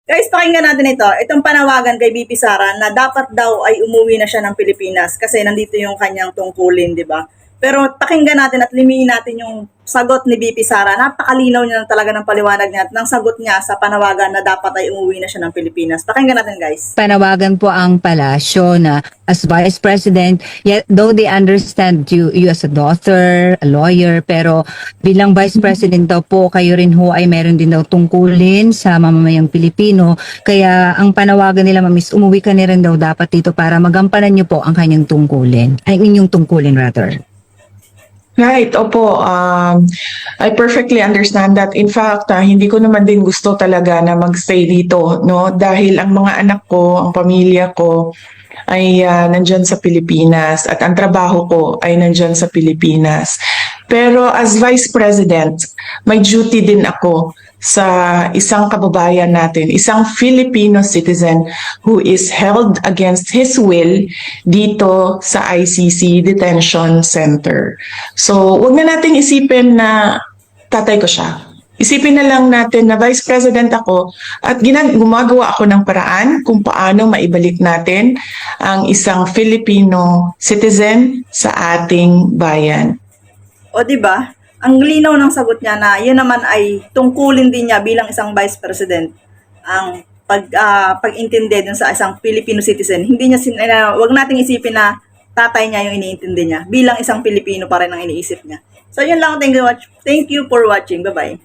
Guys, pakinggan natin ito. Itong panawagan kay BP Sara na dapat daw ay umuwi na siya ng Pilipinas kasi nandito yung kanyang tungkulin, di ba? Pero pakinggan natin at limiin natin yung sagot ni BP Sara. Napakalinaw niya talaga ng paliwanag niya at ng sagot niya sa panawagan na dapat ay umuwi na siya ng Pilipinas. Pakinggan natin, guys. Panawagan po ang palasyo na as Vice President, yet, though they understand you as a daughter, a lawyer, pero bilang Vice President daw po, kayo rin ho ay meron din daw tungkulin sa mamamayang Pilipino. Kaya ang panawagan nila, ma'am, is umuwi ka na rin daw dapat dito para magampanan niyo po ang kanyang tungkulin. Ay, inyong tungkulin rather. Right, opo. I perfectly understand that. In fact, hindi ko naman din gusto talaga na magstay dito, no? Dahil ang mga anak ko, ang pamilya ko ay nandyan sa Pilipinas at ang trabaho ko ay nandyan sa Pilipinas. Pero as Vice President, may duty din ako sa isang kababayan natin, isang Filipino citizen who is held against his will dito sa ICC Detention Center. So, wag na nating isipin na tatay ko siya. Isipin na lang natin na Vice President ako at gumagawa ako ng paraan kung paano maibalik natin ang isang Filipino citizen sa ating bayan. O di ba? Ang linaw ng sagot niya na yun naman ay tungkulin din niya bilang isang Vice President ang pag-intindi dun sa isang Filipino citizen. Hindi niya wag nating isipin na tatay niya yung iniintindi niya. Bilang isang Pilipino pa rin ang iniisip niya. So yun lang, thank you for watching. Bye-bye.